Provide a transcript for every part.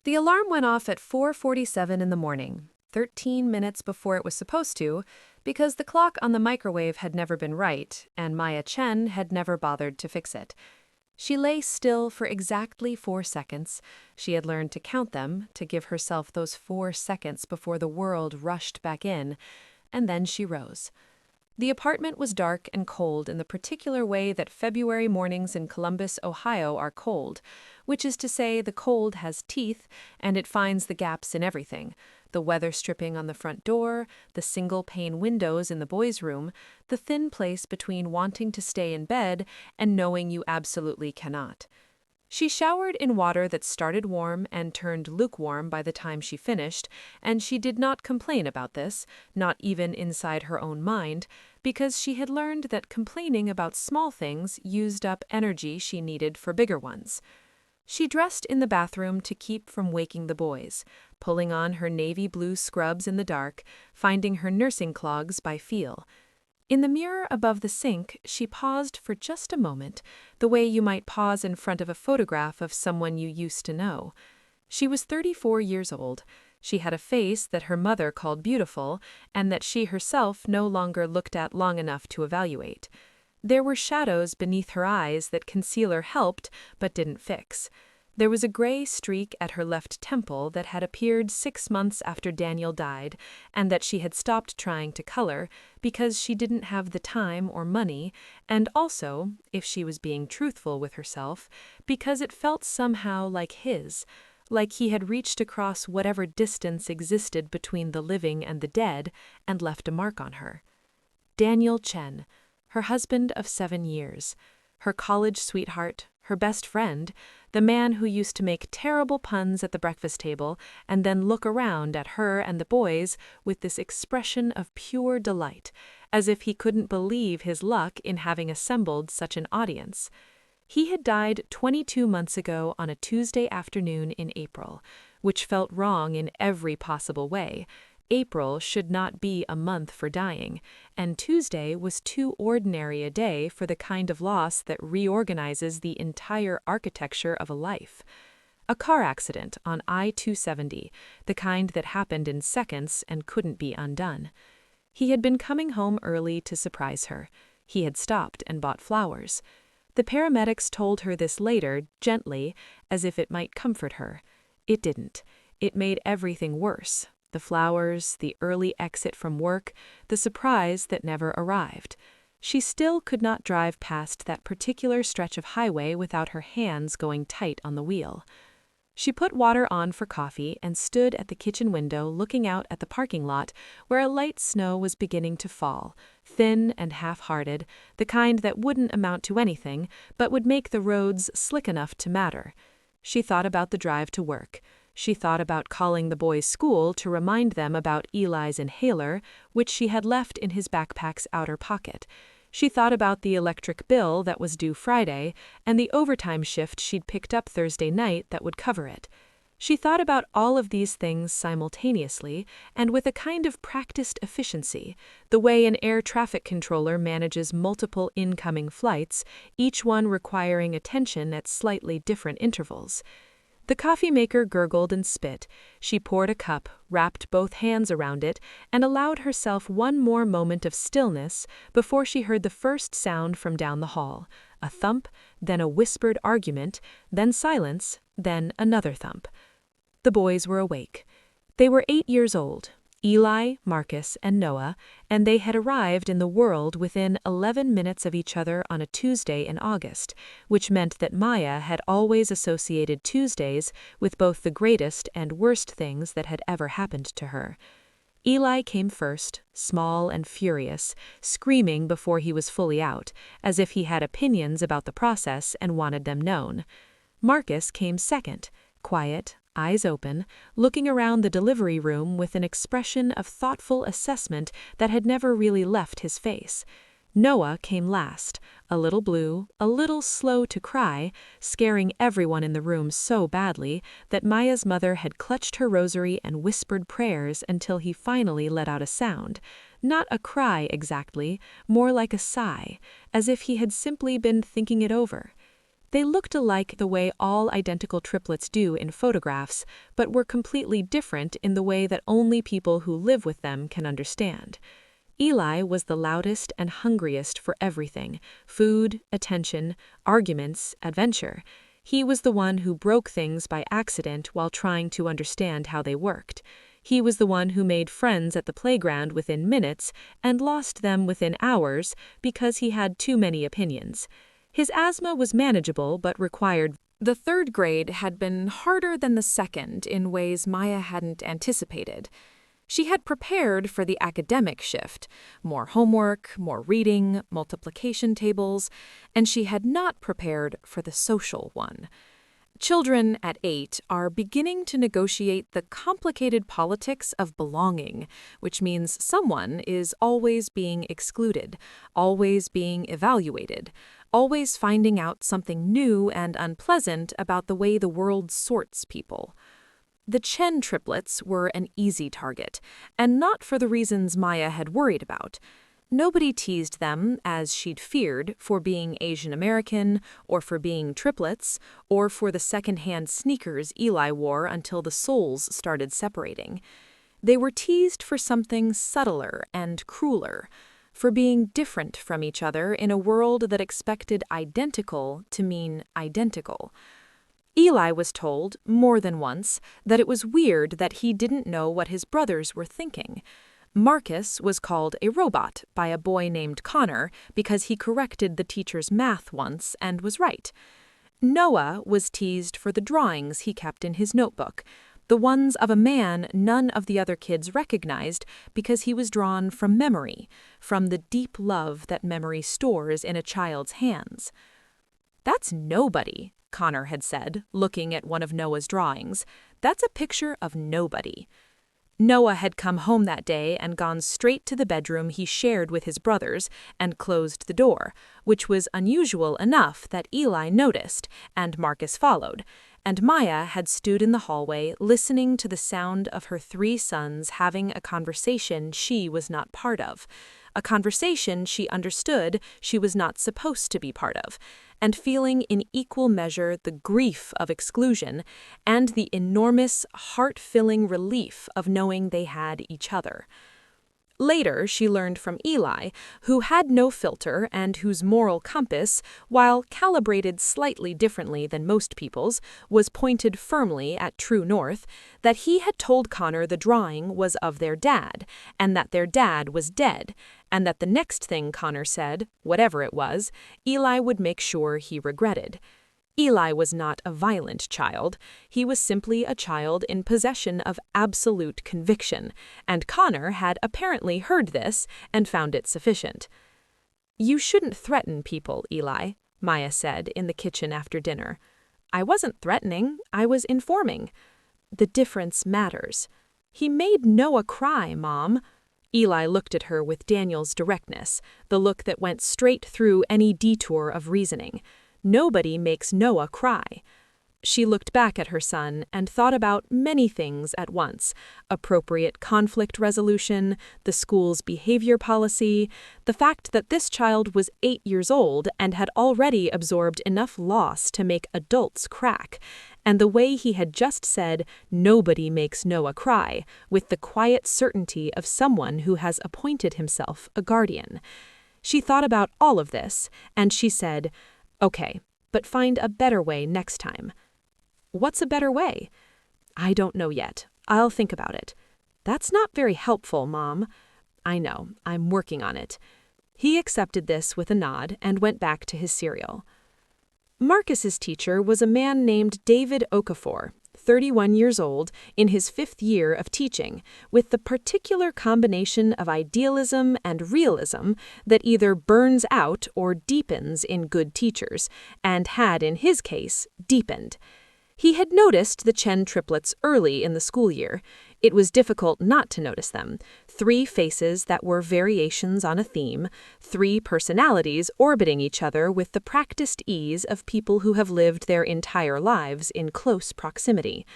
The alarm went off at 4:47 in the morning, 13 minutes before it was supposed to, because the clock on the microwave had never been right, and Maya Chen had never bothered to fix it. She lay still for exactly 4 seconds. She had learned to count them, to give herself those 4 seconds before the world rushed back in, and then she rose. The apartment was dark and cold in the particular way that February mornings in Columbus, Ohio are cold, which is to say the cold has teeth and it finds the gaps in everything. The weather stripping on the front door, the single-pane windows in the boys' room, the thin place between wanting to stay in bed and knowing you absolutely cannot. She showered in water that started warm and turned lukewarm by the time she finished, and she did not complain about this, not even inside her own mind, because she had learned that complaining about small things used up energy she needed for bigger ones. She dressed in the bathroom to keep from waking the boys, pulling on her navy blue scrubs in the dark, finding her nursing clogs by feel. In the mirror above the sink, she paused for just a moment, the way you might pause in front of a photograph of someone you used to know. She was 34 years old. She had a face that her mother called beautiful, and that she herself no longer looked at long enough to evaluate. There were shadows beneath her eyes that concealer helped but didn't fix. There was a gray streak at her left temple that had appeared 6 months after Daniel died, and that she had stopped trying to color because she didn't have the time or money, and also, if she was being truthful with herself, because it felt somehow like his, like he had reached across whatever distance existed between the living and the dead and left a mark on her. Daniel Chen, her husband of 7 years, her college sweetheart, her best friend, the man who used to make terrible puns at the breakfast table and then look around at her and the boys with this expression of pure delight, as if he couldn't believe his luck in having assembled such an audience. He had died 22 months ago on a Tuesday afternoon in April, which felt wrong in every possible way. April should not be a month for dying, and Tuesday was too ordinary a day for the kind of loss that reorganizes the entire architecture of a life. A car accident on I-270, the kind that happened in seconds and couldn't be undone. He had been coming home early to surprise her. He had stopped and bought flowers. The paramedics told her this later, gently, as if it might comfort her. It didn't. It made everything worse. The flowers, the early exit from work, the surprise that never arrived. She still could not drive past that particular stretch of highway without her hands going tight on the wheel. She put water on for coffee and stood at the kitchen window looking out at the parking lot where a light snow was beginning to fall, thin and half-hearted, the kind that wouldn't amount to anything but would make the roads slick enough to matter. She thought about the drive to work. She thought about calling the boys' school to remind them about Eli's inhaler, which she had left in his backpack's outer pocket. She thought about the electric bill that was due Friday and the overtime shift she'd picked up Thursday night that would cover it. She thought about all of these things simultaneously and with a kind of practiced efficiency, the way an air traffic controller manages multiple incoming flights, each one requiring attention at slightly different intervals. The coffee maker gurgled and spit. She poured a cup, wrapped both hands around it, and allowed herself one more moment of stillness before she heard the first sound from down the hall. A thump, then a whispered argument, then silence, then another thump. The boys were awake. They were 8 years old, Eli, Marcus, and Noah, and they had arrived in the world within 11 minutes of each other on a Tuesday in August, which meant that Maya had always associated Tuesdays with both the greatest and worst things that had ever happened to her. Eli came first, small and furious, screaming before he was fully out, as if he had opinions about the process and wanted them known. Marcus came second, quiet, eyes open, looking around the delivery room with an expression of thoughtful assessment that had never really left his face. Noah came last, a little blue, a little slow to cry, scaring everyone in the room so badly that Maya's mother had clutched her rosary and whispered prayers until he finally let out a sound. Not a cry exactly, more like a sigh, as if he had simply been thinking it over. They looked alike the way all identical triplets do in photographs, but were completely different in the way that only people who live with them can understand. Eli was the loudest and hungriest for everything: food, attention, arguments, adventure. He was the one who broke things by accident while trying to understand how they worked. He was the one who made friends at the playground within minutes and lost them within hours because he had too many opinions. His asthma was manageable but required. The third grade had been harder than the second in ways Maya hadn't anticipated. She had prepared for the academic shift: more homework, more reading, multiplication tables, and she had not prepared for the social one. Children at 8 are beginning to negotiate the complicated politics of belonging, which means someone is always being excluded, always being evaluated, always finding out something new and unpleasant about the way the world sorts people. The Chen triplets were an easy target, and not for the reasons Maya had worried about. Nobody teased them, as she'd feared, for being Asian American, or for being triplets, or for the second-hand sneakers Eli wore until the soles started separating. They were teased for something subtler and crueler, for being different from each other in a world that expected identical to mean identical. Eli was told, more than once, that it was weird that he didn't know what his brothers were thinking. Marcus was called a robot by a boy named Connor because he corrected the teacher's math once and was right. Noah was teased for the drawings he kept in his notebook, the ones of a man none of the other kids recognized because he was drawn from memory, from the deep love that memory stores in a child's hands. "That's nobody," Connor had said, looking at one of Noah's drawings. "That's a picture of nobody." Noah had come home that day and gone straight to the bedroom he shared with his brothers and closed the door, which was unusual enough that Eli noticed, and Marcus followed, and Maya had stood in the hallway listening to the sound of her 3 sons having a conversation she was not part of, a conversation she understood she was not supposed to be part of, and feeling in equal measure the grief of exclusion and the enormous, heart-filling relief of knowing they had each other. Later, she learned from Eli, who had no filter and whose moral compass, while calibrated slightly differently than most people's, was pointed firmly at true north, that he had told Connor the drawing was of their dad, and that their dad was dead, and that the next thing Connor said, whatever it was, Eli would make sure he regretted. Eli was not a violent child. He was simply a child in possession of absolute conviction, and Connor had apparently heard this and found it sufficient. "You shouldn't threaten people, Eli," Maya said in the kitchen after dinner. "I wasn't threatening, I was informing. The difference matters. He made Noah cry, Mom." Eli looked at her with Daniel's directness, the look that went straight through any detour of reasoning. "Nobody makes Noah cry." She looked back at her son and thought about many things at once: appropriate conflict resolution, the school's behavior policy, the fact that this child was 8 years old and had already absorbed enough loss to make adults crack, and the way he had just said, "Nobody makes Noah cry," with the quiet certainty of someone who has appointed himself a guardian. She thought about all of this, and she said, "Okay, but find a better way next time." "What's a better way?" "I don't know yet. I'll think about it." "That's not very helpful, Mom." "I know. I'm working on it." He accepted this with a nod and went back to his cereal. Marcus's teacher was a man named David Okafor, 31 years old, in his 5th year of teaching, with the particular combination of idealism and realism that either burns out or deepens in good teachers, and had, in his case, deepened. He had noticed the Chen triplets early in the school year. It was difficult not to notice them: 3 faces that were variations on a theme, 3 personalities orbiting each other with the practiced ease of people who have lived their entire lives in close proximity.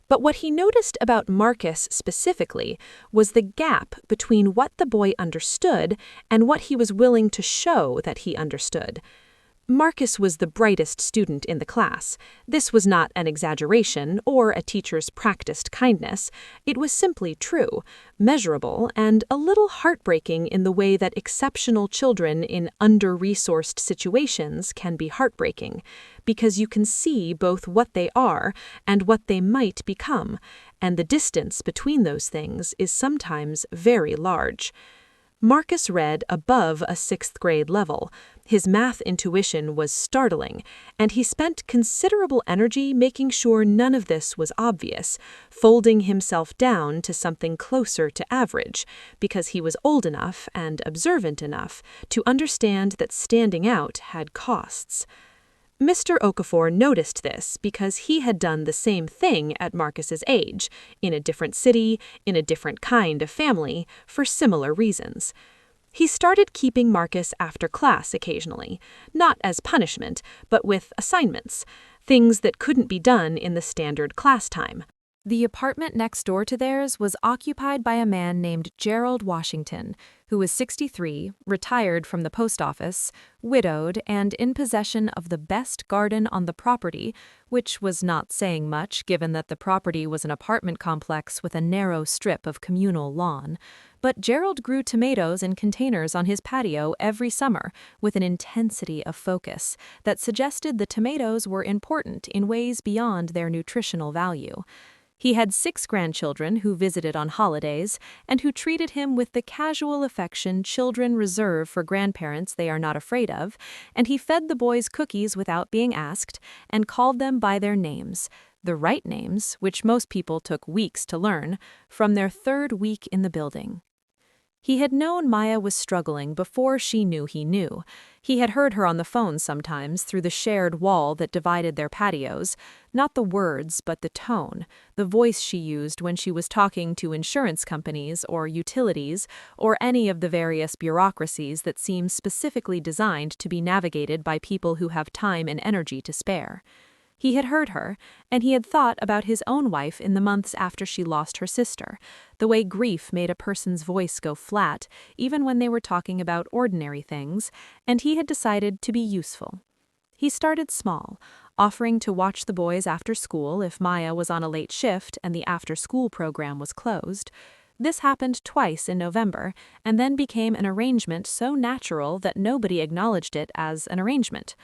But what he noticed about Marcus specifically was the gap between what the boy understood and what he was willing to show that he understood. Marcus was the brightest student in the class. This was not an exaggeration or a teacher's practiced kindness. It was simply true, measurable, and a little heartbreaking in the way that exceptional children in under-resourced situations can be heartbreaking, because you can see both what they are and what they might become, and the distance between those things is sometimes very large. Marcus read above a sixth-grade level. His math intuition was startling, and he spent considerable energy making sure none of this was obvious, folding himself down to something closer to average, because he was old enough and observant enough to understand that standing out had costs. Mr. Okafor noticed this because he had done the same thing at Marcus's age, in a different city, in a different kind of family, for similar reasons. He started keeping Marcus after class occasionally, not as punishment, but with assignments, things that couldn't be done in the standard class time. The apartment next door to theirs was occupied by a man named Gerald Washington, who was 63, retired from the post office, widowed, and in possession of the best garden on the property, which was not saying much given that the property was an apartment complex with a narrow strip of communal lawn. But Gerald grew tomatoes in containers on his patio every summer with an intensity of focus that suggested the tomatoes were important in ways beyond their nutritional value. He had 6 grandchildren who visited on holidays and who treated him with the casual affection children reserve for grandparents they are not afraid of, and he fed the boys cookies without being asked and called them by their names, the right names, which most people took weeks to learn, from their 3rd week in the building. He had known Maya was struggling before she knew he knew. He had heard her on the phone sometimes through the shared wall that divided their patios, not the words but the tone, the voice she used when she was talking to insurance companies or utilities or any of the various bureaucracies that seem specifically designed to be navigated by people who have time and energy to spare. He had heard her, and he had thought about his own wife in the months after she lost her sister, the way grief made a person's voice go flat, even when they were talking about ordinary things, and he had decided to be useful. He started small, offering to watch the boys after school if Maya was on a late shift and the after-school program was closed. This happened twice in November, and then became an arrangement so natural that nobody acknowledged it as an arrangement.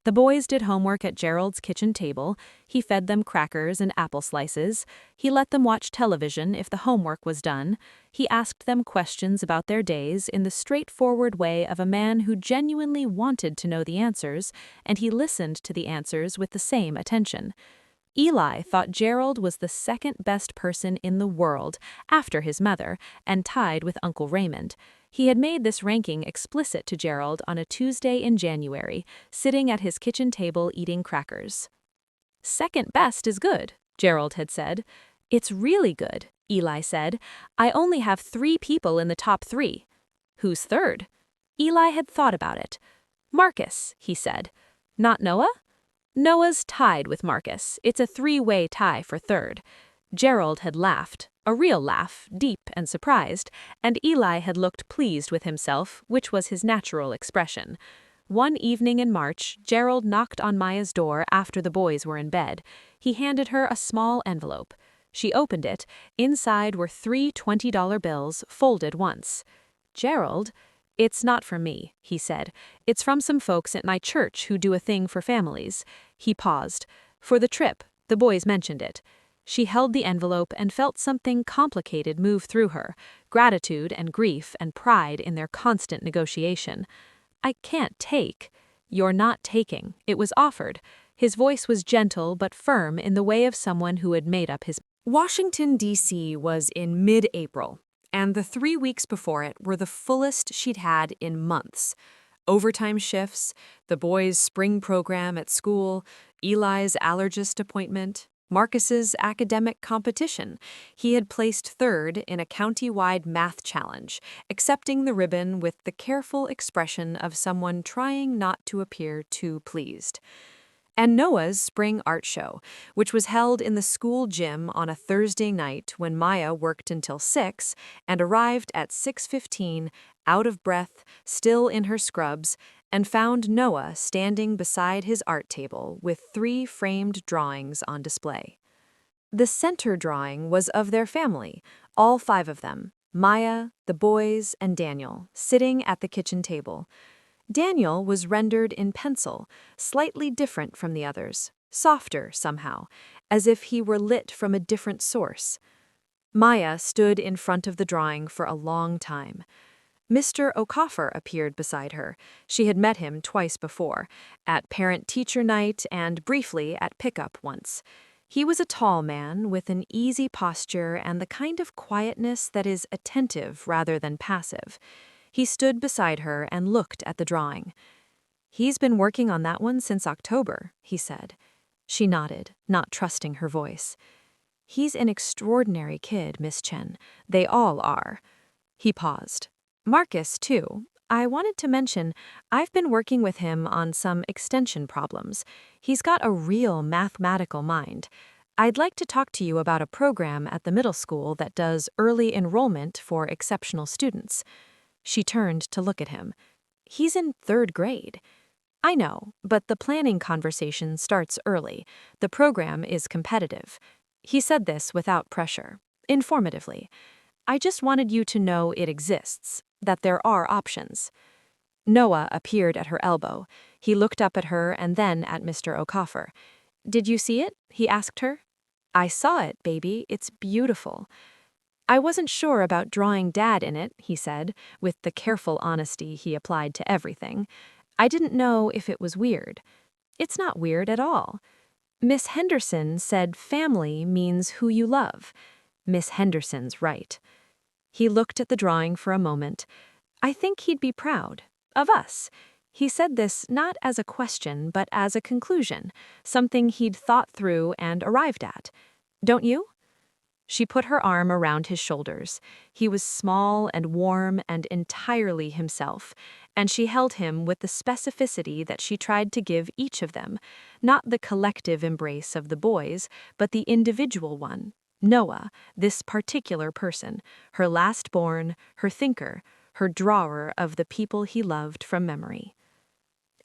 The boys did homework at Gerald's kitchen table. He fed them crackers and apple slices. He let them watch television if the homework was done. He asked them questions about their days in the straightforward way of a man who genuinely wanted to know the answers, and he listened to the answers with the same attention. Eli thought Gerald was the second best person in the world, after his mother, and tied with Uncle Raymond. He had made this ranking explicit to Gerald on a Tuesday in January, sitting at his kitchen table eating crackers. "Second best is good," Gerald had said. "It's really good," Eli said. "I only have 3 people in the top 3. "Who's third?" Eli had thought about it. "Marcus," he said. "Not Noah?" "Noah's tied with Marcus. It's a 3-way tie for third." Gerald had laughed, a real laugh, deep and surprised, and Eli had looked pleased with himself, which was his natural expression. One evening in March, Gerald knocked on Maya's door after the boys were in bed. He handed her a small envelope. She opened it. Inside were 3 $20 bills, folded once. "Gerald, it's not for me," he said. "It's from some folks at my church who do a thing for families." He paused. "For the trip, the boys mentioned it." She held the envelope and felt something complicated move through her, gratitude and grief and pride in their constant negotiation. "I can't take." "You're not taking. It was offered." His voice was gentle but firm in the way of someone who had made up his. Washington, D.C. was in mid-April, and the 3 weeks before it were the fullest she'd had in months. Overtime shifts, the boys' spring program at school, Eli's allergist appointment, Marcus's academic competition. He had placed 3rd in a county-wide math challenge, accepting the ribbon with the careful expression of someone trying not to appear too pleased. And Noah's spring art show, which was held in the school gym on a Thursday night when Maya worked until 6 and arrived at 6:15, out of breath, still in her scrubs, and found Noah standing beside his art table with 3 framed drawings on display. The center drawing was of their family, all 5 of them, Maya, the boys, and Daniel, sitting at the kitchen table. Daniel was rendered in pencil, slightly different from the others, softer somehow, as if he were lit from a different source. Maya stood in front of the drawing for a long time. Mr. Okafor appeared beside her. She had met him twice before, at parent-teacher night and briefly at pickup once. He was a tall man with an easy posture and the kind of quietness that is attentive rather than passive. He stood beside her and looked at the drawing. "He's been working on that one since October," he said. She nodded, not trusting her voice. "He's an extraordinary kid, Miss Chen. They all are." He paused. "Marcus, too. I wanted to mention, I've been working with him on some extension problems. He's got a real mathematical mind. I'd like to talk to you about a program at the middle school that does early enrollment for exceptional students." She turned to look at him. "He's in 3rd grade. I know, but the planning conversation starts early. The program is competitive." He said this without pressure, informatively. "I just wanted you to know it exists, that there are options." Noah appeared at her elbow. He looked up at her and then at Mr. Okafor. "Did you see it?" he asked her. "I saw it, baby. It's beautiful." "I wasn't sure about drawing Dad in it," he said, with the careful honesty he applied to everything. "I didn't know if it was weird." "It's not weird at all. Miss Henderson said family means who you love. Miss Henderson's right." He looked at the drawing for a moment. "I think he'd be proud. Of us." He said this not as a question, but as a conclusion, something he'd thought through and arrived at. "Don't you?" She put her arm around his shoulders. He was small and warm and entirely himself, and she held him with the specificity that she tried to give each of them, not the collective embrace of the boys, but the individual one, Noah, this particular person, her last born, her thinker, her drawer of the people he loved from memory.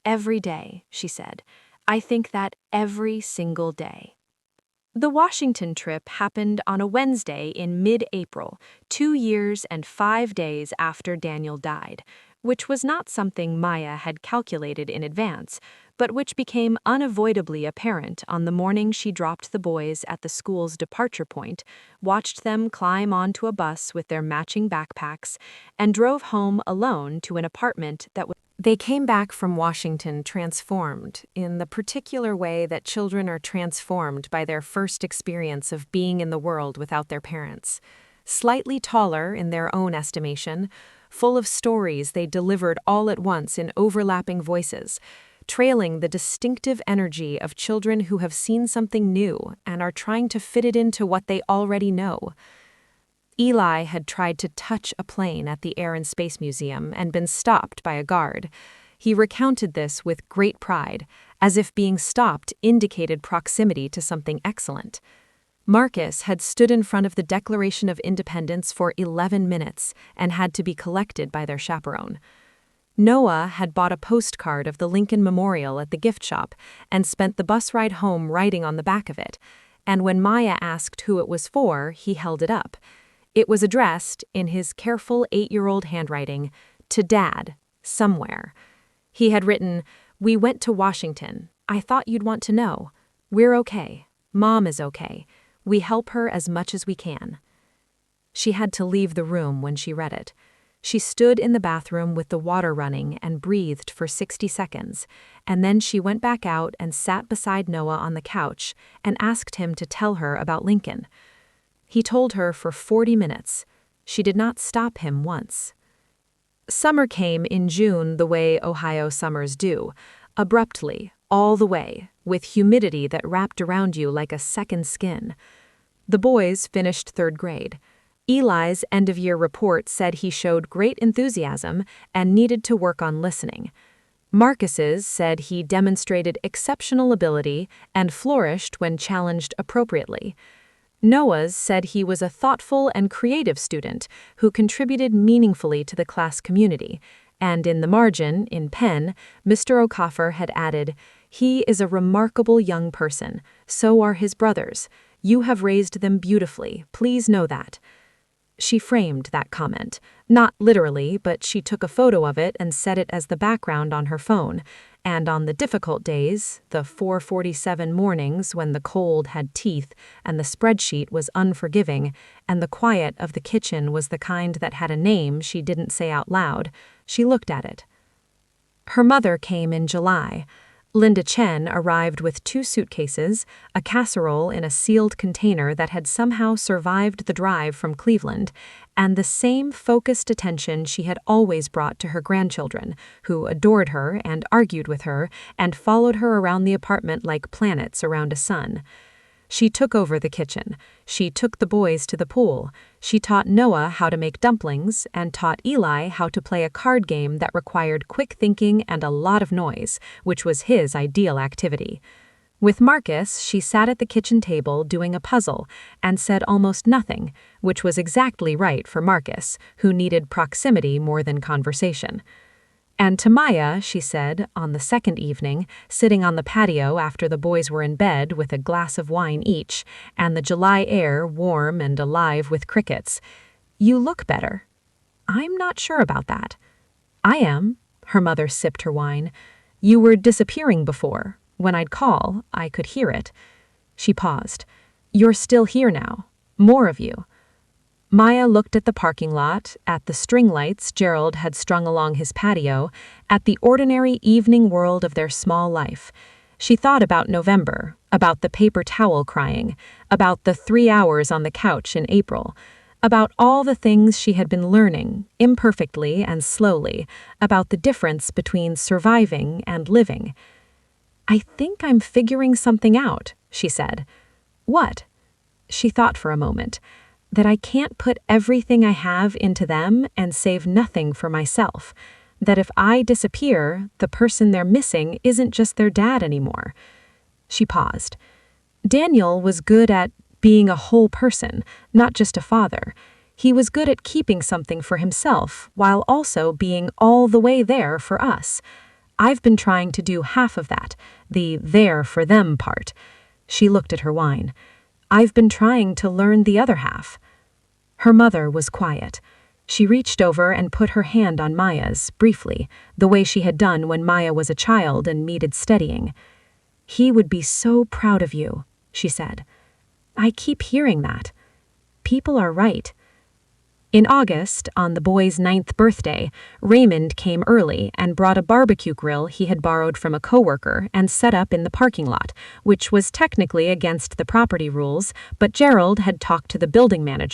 "Every day," she said. "I think that every single day." The Washington trip happened on a Wednesday in mid-April, 2 years and 5 days after Daniel died, which was not something Maya had calculated in advance, but which became unavoidably apparent on the morning she dropped the boys at the school's departure point, watched them climb onto a bus with their matching backpacks, and drove home alone to an apartment that was. They came back from Washington transformed, in the particular way that children are transformed by their first experience of being in the world without their parents. Slightly taller in their own estimation, full of stories they delivered all at once in overlapping voices, trailing the distinctive energy of children who have seen something new and are trying to fit it into what they already know. Eli had tried to touch a plane at the Air and Space Museum and been stopped by a guard. He recounted this with great pride, as if being stopped indicated proximity to something excellent. Marcus had stood in front of the Declaration of Independence for 11 minutes and had to be collected by their chaperone. Noah had bought a postcard of the Lincoln Memorial at the gift shop and spent the bus ride home writing on the back of it, and when Maya asked who it was for, he held it up. It was addressed, in his careful 8-year-old handwriting, to Dad, somewhere. He had written, "We went to Washington. I thought you'd want to know. We're okay. Mom is okay. We help her as much as we can." She had to leave the room when she read it. She stood in the bathroom with the water running and breathed for 60 seconds, and then she went back out and sat beside Noah on the couch and asked him to tell her about Lincoln. He told her for 40 minutes. She did not stop him once. Summer came in June the way Ohio summers do, abruptly, all the way, with humidity that wrapped around you like a second skin. The boys finished 3rd grade. Eli's end-of-year report said he showed great enthusiasm and needed to work on listening. Marcus's said he demonstrated exceptional ability and flourished when challenged appropriately. Noah's said he was a thoughtful and creative student who contributed meaningfully to the class community, and in the margin, in pen, Mr. O'Coffer had added, "He is a remarkable young person. So are his brothers. You have raised them beautifully. Please know that." She framed that comment. Not literally, but she took a photo of it and set it as the background on her phone. And on the difficult days, the 4:47 mornings when the cold had teeth and the spreadsheet was unforgiving, and the quiet of the kitchen was the kind that had a name she didn't say out loud, she looked at it. Her mother came in July. Linda Chen arrived with 2 suitcases, a casserole in a sealed container that had somehow survived the drive from Cleveland, and the same focused attention she had always brought to her grandchildren, who adored her and argued with her and followed her around the apartment like planets around a sun. She took over the kitchen. She took the boys to the pool. She taught Noah how to make dumplings and taught Eli how to play a card game that required quick thinking and a lot of noise, which was his ideal activity. With Marcus, she sat at the kitchen table doing a puzzle and said almost nothing, which was exactly right for Marcus, who needed proximity more than conversation. And to Maya, she said, on the second evening, sitting on the patio after the boys were in bed with a glass of wine each, and the July air warm and alive with crickets, "You look better." "I'm not sure about that." "I am." Her mother sipped her wine. "You were disappearing before. When I'd call, I could hear it." She paused. "You're still here now. More of you." Maya looked at the parking lot, at the string lights Gerald had strung along his patio, at the ordinary evening world of their small life. She thought about November, about the paper towel crying, about the 3 hours on the couch in April, about all the things she had been learning, imperfectly and slowly, about the difference between surviving and living. "I think I'm figuring something out," she said. "What?" She thought for a moment. "That I can't put everything I have into them and save nothing for myself. That if I disappear, the person they're missing isn't just their dad anymore." She paused. Daniel was good at being a whole person, not just a father. He was good at keeping something for himself while also being all the way there for us. I've been trying to do half of that, the there for them part. She looked at her wine. I've been trying to learn the other half. Her mother was quiet. She reached over and put her hand on Maya's, briefly, the way she had done when Maya was a child and needed steadying. "He would be so proud of you," she said. "I keep hearing that. People are right." In August, on the boy's 9th birthday, Raymond came early and brought a barbecue grill he had borrowed from a coworker and set up in the parking lot, which was technically against the property rules, but Gerald had talked to the building manager